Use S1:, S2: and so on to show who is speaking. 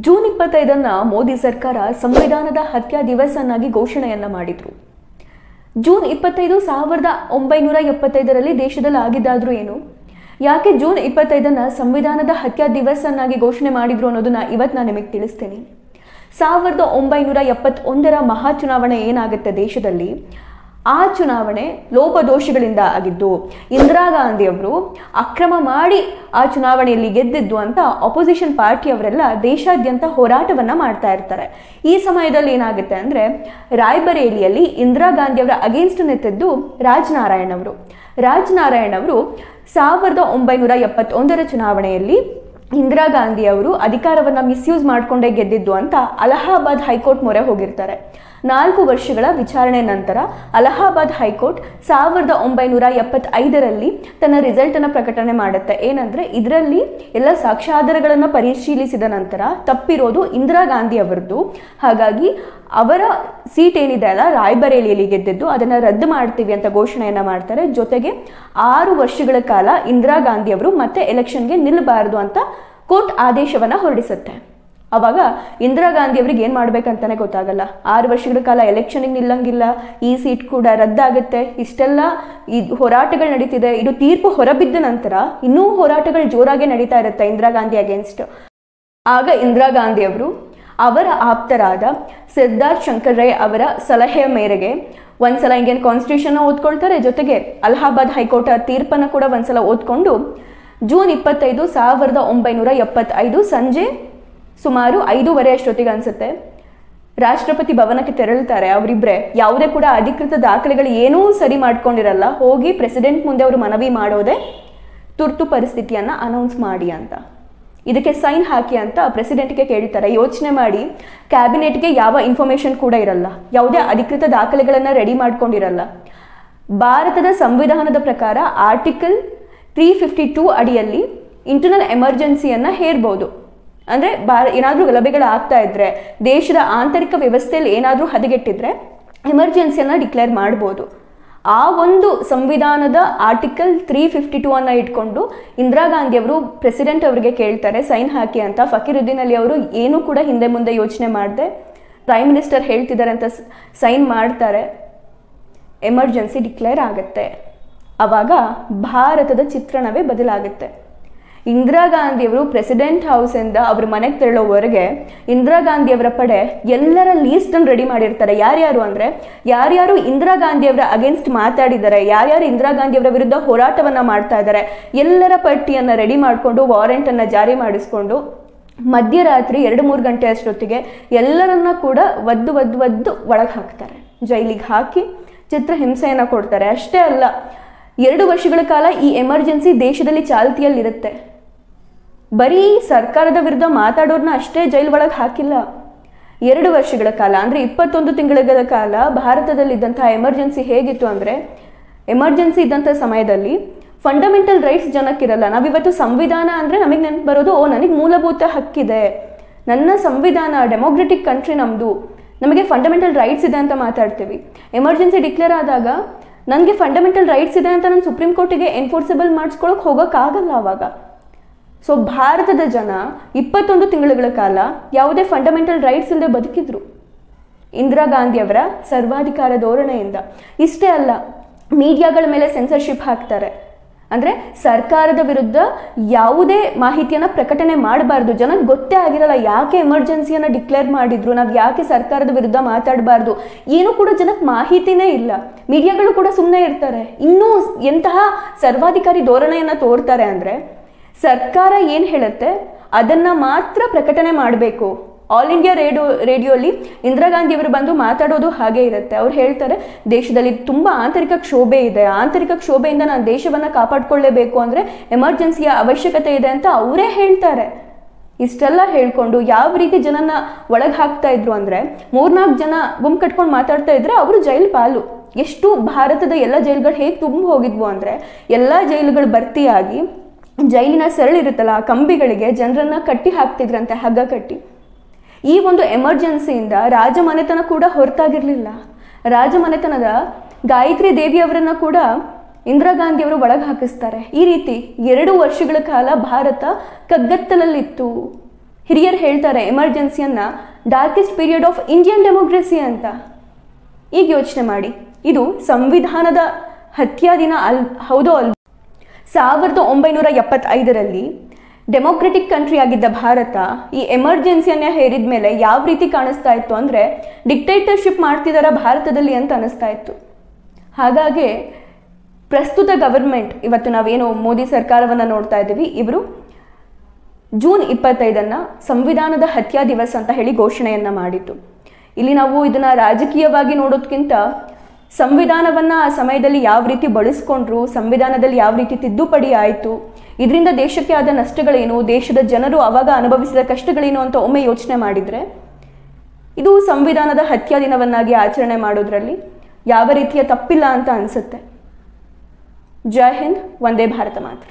S1: June 25 Modi ಸರ್ಕಾರ ಸಂವಿಧಾನದ ಹತ್ಯಾ ದಿವಸನ್ನಾಗಿ ಘೋಷಣೆಯನ್ನ ಮಾಡಿದ್ರು. ಜೂನ್ 25 1975ರಲ್ಲಿ ದೇಶದಲ್ಲಿ ಆಗಿದ್ದಾದ್ರೂ ಏನು, ಯಾಕೆ ಜೂನ್ 25 ಸಂವಿಧಾನದ ಹತ್ಯಾ ದಿವಸನ್ನಾಗಿ ಘೋಷಣೆ ಮಾಡಿದ್ರು ಅನ್ನೋದನ್ನ ಇವತ್ತು ನಾನು ನಿಮಗೆ ತಿಳಿಸ್ತೀನಿ. 1971 ಮಹಾ ಚುನಾವಣೆ ಏನಾಗುತ್ತೆ ದೇಶದಲ್ಲಿ, ಆ ಚುನಾವಣೆ ಲೋಪದೋಷಗಳಿಂದ ಆಗಿದ್ದು, ಇಂದಿರಾ ಗಾಂಧಿ ಅವರು ಅಕ್ರಮ ಮಾಡಿ ಆ ಚುನಾವಣೆಯಲ್ಲಿ ಗೆದ್ದಿದ್ದು ಅಂತ ಅಪೋಸಿಷನ್ ಪಾರ್ಟಿಯವರೆಲ್ಲ ದೇಶಾದ್ಯಂತ ಹೋರಾಟವನ್ನ ಮಾಡ್ತಾ ಇರ್ತಾರೆ. ಈ ಸಮಯದಲ್ಲಿ ಏನಾಗುತ್ತೆ ಅಂದ್ರೆ, ರಾಯ್ಬರೇಲಿಯಲ್ಲಿ ಇಂದಿರಾ ಗಾಂಧಿ ಅವರ ಅಗೇನ್ಸ್ಟ್ ನಿಂತಿದ್ದು ರಾಜನಾರಾಯಣ್ ಅವರು. 1971 ಚುನಾವಣೆಯಲ್ಲಿ ಇಂದಿರಾ ಗಾಂಧಿ ಅವರು ಅಧಿಕಾರವನ್ನ ಮಿಸ್ಯೂಸ್ ಮಾಡ್ಕೊಂಡೇ ಗೆದ್ದಿದ್ದು ಅಂತ ಅಲಹಾಬಾದ್ ಹೈಕೋರ್ಟ್ ಮೊರೆ ಹೋಗಿರ್ತಾರೆ. 4 ವರ್ಷಗಳ ವಿಚಾರಣೆ ನಂತರ ಅಲಹಾಬಾದ್ ಹೈಕೋರ್ಟ್ 1975ರಲ್ಲಿ ತನ್ನ ರಿಸಲ್ಟ್ ಅನ್ನ ಪ್ರಕಟಣೆ ಮಾಡುತ್ತೆ. ಏನಂದ್ರೆ, ಇದರಲ್ಲಿ ಎಲ್ಲ ಸಾಕ್ಷ್ಯಾಧಾರಗಳನ್ನ ಪರಿಶೀಲಿಸಿದ ನಂತರ ತಪ್ಪಿರೋದು ಇಂದಿರಾ ಗಾಂಧಿ ಅವರದ್ದು. ಹಾಗಾಗಿ ಅವರ ಸೀಟ್ ಏನಿದೆ ಅಲ್ಲ, ರಾಯ್ಬರೇಲಿಯಲ್ಲಿ ಗೆದ್ದಿದ್ದು, ಅದನ್ನ ರದ್ದು ಮಾಡ್ತೀವಿ ಅಂತ ಘೋಷಣೆಯನ್ನ ಮಾಡ್ತಾರೆ. ಜೊತೆಗೆ 6 ವರ್ಷಗಳ ಕಾಲ ಇಂದಿರಾ ಗಾಂಧಿ ಅವರು ಮತ್ತೆ ಎಲೆಕ್ಷನ್ಗೆ ನಿಲ್ಲಬಾರದು ಅಂತ ಕೋರ್ಟ್ ಆದೇಶವನ್ನ ಹೊರಡಿಸುತ್ತೆ. ಅವಾಗ ಇಂದಿರಾ ಗಾಂಧಿ ಅವ್ರಿಗೆ ಏನ್ ಮಾಡ್ಬೇಕಂತಾನೆ ಗೊತ್ತಾಗಲ್ಲ. 6 ವರ್ಷಗಳ ಕಾಲ ಎಲೆಕ್ಷನ್ಗೆ ನಿಲ್ಲಂಗಿಲ್ಲ, ಈ ಸೀಟ್ ಕೂಡ ರದ್ದಾಗುತ್ತೆ, ಇಷ್ಟೆಲ್ಲ ಈ ಹೋರಾಟಗಳು ನಡೀತಿದೆ. ಇದು ತೀರ್ಪು ಹೊರಬಿದ್ದ ನಂತರ ಇನ್ನೂ ಹೋರಾಟಗಳು ಜೋರಾಗಿ ನಡೀತಾ ಇರುತ್ತೆ ಇಂದಿರಾ ಗಾಂಧಿ ಅಗೇನ್ಸ್ಟ್. ಆಗ ಇಂದಿರಾ ಗಾಂಧಿ ಅವರು ಅವರ ಆಪ್ತರಾದ ಸಿದ್ಧಾರ್ಥ್ ಶಂಕರ್ ರೈ ಅವರ ಸಲಹೆಯ ಮೇರೆಗೆ ಒಂದ್ಸಲ ಇಂಡಿಯನ್ ಕಾನ್ಸ್ಟಿಟ್ಯೂಷನ್ ಓದ್ಕೊಳ್ತಾರೆ, ಜೊತೆಗೆ ಅಲಹಾಬಾದ್ ಹೈಕೋರ್ಟ್ ತೀರ್ಪನ್ನ ಕೂಡ ಒಂದ್ಸಲ ಓದ್ಕೊಂಡು ಜೂನ್ 25, 1975 ಸಂಜೆ ಸುಮಾರು 5:30 ಅಷ್ಟೊತ್ತಿಗೆ ಅನ್ಸುತ್ತೆ ರಾಷ್ಟ್ರಪತಿ ಭವನಕ್ಕೆ ತೆರಳುತ್ತಾರೆ. ಅವರಿಬ್ರೆ ಯಾವುದೇ ಕೂಡ ಅಧಿಕೃತ ದಾಖಲೆಗಳು ಏನೂ ಸರಿ ಮಾಡ್ಕೊಂಡಿರಲ್ಲ. ಹೋಗಿ ಪ್ರೆಸಿಡೆಂಟ್ ಮುಂದೆ ಅವರು ಮನವಿ ಮಾಡೋದೆ ತುರ್ತು ಪರಿಸ್ಥಿತಿಯನ್ನ ಅನೌನ್ಸ್ ಮಾಡಿ ಅಂತ, ಇದಕ್ಕೆ ಸೈನ್ ಹಾಕಿ ಅಂತ ಪ್ರೆಸಿಡೆಂಟ್ಗೆ ಕೇಳ್ತಾರೆ. ಯೋಚನೆ ಮಾಡಿ, ಕ್ಯಾಬಿನೆಟ್ಗೆ ಯಾವ ಇನ್ಫಾರ್ಮೇಶನ್ ಕೂಡ ಇರಲ್ಲ, ಯಾವುದೇ ಅಧಿಕೃತ ದಾಖಲೆಗಳನ್ನ ರೆಡಿ ಮಾಡ್ಕೊಂಡಿರಲ್ಲ. ಭಾರತದ ಸಂವಿಧಾನದ ಪ್ರಕಾರ ಆರ್ಟಿಕಲ್ 352 ಅಡಿಯಲ್ಲಿ ಇಂಟರ್ನಲ್ ಎಮರ್ಜೆನ್ಸಿಯನ್ನ ಹೇರ್ಬೋದು. ಅಂದ್ರೆ ಏನಾದ್ರೂ ಗಲಭೆಗಳಾಗ್ತಾ ಇದ್ರೆ, ದೇಶದ ಆಂತರಿಕ ವ್ಯವಸ್ಥೆಯಲ್ಲಿ ಏನಾದ್ರೂ ಹದಗೆಟ್ಟಿದ್ರೆ ಎಮರ್ಜೆನ್ಸಿಯನ್ನ ಡಿಕ್ಲೇರ್ ಮಾಡ್ಬೋದು. ಆ ಒಂದು ಸಂವಿಧಾನದ ಆರ್ಟಿಕಲ್ 352 ಅನ್ನ ಇಟ್ಕೊಂಡು ಇಂದಿರಾ ಗಾಂಧಿ ಅವರು ಪ್ರೆಸಿಡೆಂಟ್ ಅವರಿಗೆ ಕೇಳ್ತಾರೆ ಸೈನ್ ಹಾಕಿ ಅಂತ. ಫಕೀರುದ್ದೀನ್ ಅಲಿ ಅವರು ಏನು ಕೂಡ ಹಿಂದೆ ಮುಂದೆ ಯೋಚನೆ ಮಾಡದೆ ಪ್ರೈಮ್ ಮಿನಿಸ್ಟರ್ ಹೇಳ್ತಿದ್ದಾರೆ ಅಂತ ಸೈನ್ ಮಾಡ್ತಾರೆ. ಎಮರ್ಜೆನ್ಸಿ ಡಿಕ್ಲೇರ್ ಆಗುತ್ತೆ. ಅವಾಗ ಭಾರತದ ಚಿತ್ರಣವೇ ಬದಲಾಗುತ್ತೆ. ಇಂದಿರಾ ಗಾಂಧಿ ಅವರು ಪ್ರೆಸಿಡೆಂಟ್ ಹೌಸ್ ಇಂದ ಅವ್ರ ಮನೆಗೆ ತೆರಳೋವರೆಗೆ ಇಂದಿರಾ ಗಾಂಧಿ ಅವರ ಪಡೆ ಎಲ್ಲರ ಲೀಸ್ಟ್ ಅನ್ನು ರೆಡಿ ಮಾಡಿರ್ತಾರೆ. ಯಾರ್ಯಾರು ಅಂದ್ರೆ, ಯಾರ್ಯಾರು ಇಂದಿರಾ ಗಾಂಧಿ ಅವರ ಅಗೇನ್ಸ್ಟ್ ಮಾತಾಡಿದ್ದಾರೆ, ಯಾರ್ಯಾರು ಇಂದಿರಾ ಗಾಂಧಿ ಅವರ ವಿರುದ್ಧ ಹೋರಾಟವನ್ನ ಮಾಡ್ತಾ ಇದ್ದಾರೆ, ಎಲ್ಲರ ಪಟ್ಟಿಯನ್ನ ರೆಡಿ ಮಾಡಿಕೊಂಡು ವಾರೆಂಟ್ ಅನ್ನ ಜಾರಿ ಮಾಡಿಸ್ಕೊಂಡು ಮಧ್ಯರಾತ್ರಿ 2-3 ಗಂಟೆ ಅಷ್ಟೊತ್ತಿಗೆ ಎಲ್ಲರನ್ನ ಕೂಡ ಒದ್ದು ಒಳಗೆ ಹಾಕ್ತಾರೆ, ಜೈಲಿಗೆ ಹಾಕಿ ಚಿತ್ರಹಿಂಸೆಯನ್ನ ಕೊಡ್ತಾರೆ. ಅಷ್ಟೇ ಅಲ್ಲ, 2 ವರ್ಷಗಳ ಕಾಲ ಈ ಎಮರ್ಜೆನ್ಸಿ ದೇಶದಲ್ಲಿ ಚಾಲ್ತಿಯಲ್ಲಿರುತ್ತೆ. ಬರೀ ಸರ್ಕಾರದ ವಿರುದ್ಧ ಮಾತಾಡೋರ್ನ ಅಷ್ಟೇ ಜೈಲ್ ಒಳಗೆ ಹಾಕಿಲ್ಲ. 2 ವರ್ಷಗಳ ಕಾಲ ಅಂದ್ರೆ 21 ತಿಂಗಳ ಕಾಲ ಭಾರತದಲ್ಲಿದ್ದಂತಹ ಎಮರ್ಜೆನ್ಸಿ ಹೇಗಿತ್ತು ಅಂದ್ರೆ, ಎಮರ್ಜೆನ್ಸಿ ಇದ್ದಂಥ ಸಮಯದಲ್ಲಿ ಫಂಡಮೆಂಟಲ್ ರೈಟ್ಸ್ ಜನಕ್ಕಿರಲ್ಲ. ನಾವಿವತ್ತು ಸಂವಿಧಾನ ಅಂದ್ರೆ ನಮಗೆ ನೆನಪು ಬರೋದು, ನನಗೆ ಮೂಲಭೂತ ಹಕ್ಕಿದೆ, ನನ್ನ ಸಂವಿಧಾನ, ಡೆಮೋಕ್ರೆಟಿಕ್ ಕಂಟ್ರಿ ನಮ್ದು, ನಮಗೆ ಫಂಡಮೆಂಟಲ್ ರೈಟ್ಸ್ ಇದೆ ಅಂತ ಮಾತಾಡ್ತೀವಿ. ಎಮರ್ಜೆನ್ಸಿ ಡಿಕ್ಲೇರ್ ಆದಾಗ ನನಗೆ ಫಂಡಮೆಂಟಲ್ ರೈಟ್ಸ್ ಇದೆ ಅಂತ ನಾನು ಸುಪ್ರೀಂ ಕೋರ್ಟಿಗೆ ಎನ್ಫೋರ್ಸಬಲ್ ಮಾಡಿಸ್ಕೊಳಕ್ ಹೋಗೋಕ್ಕಾಗಲ್ಲ ಅವಾಗ. ಸೊ ಭಾರತದ ಜನ 21 ತಿಂಗಳ ಕಾಲ ಯಾವುದೇ ಫಂಡಮೆಂಟಲ್ ರೈಟ್ಸ್ ಇಲ್ಲದೆ ಬದುಕಿದ್ರು ಇಂದಿರಾ ಗಾಂಧಿ ಅವರ ಸರ್ವಾಧಿಕಾರ ಧೋರಣೆಯಿಂದ. ಇಷ್ಟೇ ಅಲ್ಲ, ಮೀಡಿಯಾಗಳ ಮೇಲೆ ಸೆನ್ಸರ್ಶಿಪ್ ಹಾಕ್ತಾರೆ. ಅಂದ್ರೆ ಸರ್ಕಾರದ ವಿರುದ್ಧ ಯಾವುದೇ ಮಾಹಿತಿಯನ್ನ ಪ್ರಕಟಣೆ ಮಾಡಬಾರ್ದು. ಜನಕ್ಕೆ ಗೊತ್ತೇ ಆಗಿರಲ್ಲ ಯಾಕೆ ಎಮರ್ಜೆನ್ಸಿಯನ್ನ ಡಿಕ್ಲೇರ್ ಮಾಡಿದ್ರು, ನಾವು ಯಾಕೆ ಸರ್ಕಾರದ ವಿರುದ್ಧ ಮಾತಾಡಬಾರ್ದು, ಏನು ಕೂಡ ಜನಕ್ಕೆ ಮಾಹಿತಿನೇ ಇಲ್ಲ. ಮೀಡಿಯಾಗಳು ಕೂಡ ಸುಮ್ಮನೆ ಇರ್ತಾರೆ. ಇನ್ನೂ ಎಂತಹ ಸರ್ವಾಧಿಕಾರಿ ಧೋರಣೆಯನ್ನ ತೋರ್ತಾರೆ ಅಂದ್ರೆ, ಸರ್ಕಾರ ಏನ್ ಹೇಳುತ್ತೆ ಅದನ್ನ ಮಾತ್ರ ಪ್ರಕಟಣೆ ಮಾಡಬೇಕು. ಆಲ್ ಇಂಡಿಯಾ ರೇಡಿಯೋಲಿ ಇಂದಿರಾ ಗಾಂಧಿ ಅವರು ಬಂದು ಮಾತಾಡೋದು ಹಾಗೆ ಇರುತ್ತೆ. ಅವ್ರು ಹೇಳ್ತಾರೆ, ದೇಶದಲ್ಲಿ ತುಂಬಾ ಆಂತರಿಕ ಕ್ಷೋಭೆ ಇದೆ, ಆಂತರಿಕ ಕ್ಷೋಭೆಯಿಂದ ನಾನು ದೇಶವನ್ನ ಕಾಪಾಡ್ಕೊಳ್ಳೇಬೇಕು ಅಂದ್ರೆ ಎಮರ್ಜೆನ್ಸಿಯ ಅವಶ್ಯಕತೆ ಇದೆ ಅಂತ ಅವರೇ ಹೇಳ್ತಾರೆ. ಇಷ್ಟೆಲ್ಲ ಹೇಳ್ಕೊಂಡು ಯಾವ ರೀತಿ ಜನನ ಒಳಗೆ ಹಾಕ್ತಾ ಇದ್ರು ಅಂದ್ರೆ, 3-4 ಜನ ಗುಂಪು ಕಟ್ಕೊಂಡು ಮಾತಾಡ್ತಾ ಇದ್ರೆ ಅವರು ಜೈಲ್ ಪಾಲು. ಎಷ್ಟು ಭಾರತದ ಎಲ್ಲ ಜೈಲುಗಳು ಹೇಗೆ ತುಂಬ ಹೋಗಿದ್ವು ಅಂದ್ರೆ, ಎಲ್ಲ ಜೈಲುಗಳು ಭರ್ತಿಯಾಗಿ ಜೈಲಿನ ಸರಳಿರುತ್ತಲ್ಲ ಆ ಕಂಬಿಗಳಿಗೆ ಜನರನ್ನ ಕಟ್ಟಿ ಹಾಕ್ತಿದ್ರಂತೆ, ಹಗ್ಗ ಕಟ್ಟಿ. ಈ ಒಂದು ಎಮರ್ಜೆನ್ಸಿಯಿಂದ ರಾಜಮನೆತನ ಕೂಡ ಹೊರತಾಗಿರ್ಲಿಲ್ಲ. ರಾಜಮನೆತನದ ಗಾಯತ್ರಿ ದೇವಿ ಅವರನ್ನ ಕೂಡ ಇಂದಿರಾ ಗಾಂಧಿ ಅವರು ಒಳಗೆ ಹಾಕಿಸ್ತಾರೆ. ಈ ರೀತಿ 2 ವರ್ಷಗಳ ಕಾಲ ಭಾರತ ಕಗ್ಗತ್ತಲಲ್ಲಿತ್ತು. ಹಿರಿಯರು ಹೇಳ್ತಾರೆ ಎಮರ್ಜೆನ್ಸಿಯನ್ನ darkest period of Indian democracy ಅಂತ. ಈಗ ಯೋಚನೆ ಮಾಡಿ, ಇದು ಸಂವಿಧಾನದ ಹತ್ಯಾ ದಿನ ಹೌದೋ ಅಲ್ವೋ? 1975ರಲ್ಲಿ ಡೆಮೋಕ್ರೆಟಿಕ್ ಕಂಟ್ರಿ ಆಗಿದ್ದ ಭಾರತ ಈ ಎಮರ್ಜೆನ್ಸಿಯನ್ನೇ ಹೇರಿದ ಮೇಲೆ ಯಾವ ರೀತಿ ಕಾಣಿಸ್ತಾ ಇತ್ತು ಅಂದರೆ ಡಿಕ್ಟೇಟರ್ಶಿಪ್ ಮಾಡ್ತಿದಾರ ಭಾರತದಲ್ಲಿ ಅಂತ ಅನಿಸ್ತಾ ಇತ್ತು. ಹಾಗಾಗಿ ಪ್ರಸ್ತುತ ಗವರ್ಮೆಂಟ್, ಇವತ್ತು ನಾವೇನು ಮೋದಿ ಸರ್ಕಾರವನ್ನು ನೋಡ್ತಾ ಇದ್ದೀವಿ, ಇವರು ಜೂನ್ 25 ಸಂವಿಧಾನದ ಹತ್ಯಾ ದಿವಸ ಅಂತ ಹೇಳಿ ಘೋಷಣೆಯನ್ನು ಮಾಡಿತ್ತು. ಇಲ್ಲಿ ನಾವು ಇದನ್ನು ರಾಜಕೀಯವಾಗಿ ನೋಡೋದಕ್ಕಿಂತ ಸಂವಿಧಾನವನ್ನು ಆ ಸಮಯದಲ್ಲಿ ಯಾವ ರೀತಿ ಬಳಸ್ಕೊಂಡ್ರು, ಸಂವಿಧಾನದಲ್ಲಿ ಯಾವ ರೀತಿ ತಿದ್ದುಪಡಿ ಆಯಿತು, ಇದರಿಂದ ದೇಶಕ್ಕೆ ಆದ ನಷ್ಟಗಳೇನು, ದೇಶದ ಜನರು ಆವಾಗ ಅನುಭವಿಸಿದ ಕಷ್ಟಗಳೇನು ಅಂತ ಒಮ್ಮೆ ಯೋಚನೆ ಮಾಡಿದರೆ ಇದು ಸಂವಿಧಾನದ ಹತ್ಯಾ ದಿನವನ್ನಾಗಿ ಆಚರಣೆ ಮಾಡೋದ್ರಲ್ಲಿ ಯಾವ ರೀತಿಯ ತಪ್ಪಿಲ್ಲ ಅಂತ ಅನಿಸುತ್ತೆ. ಜೈ ಹಿಂದ್, ವಂದೇ ಭಾರತ ಮಾತ್ರ.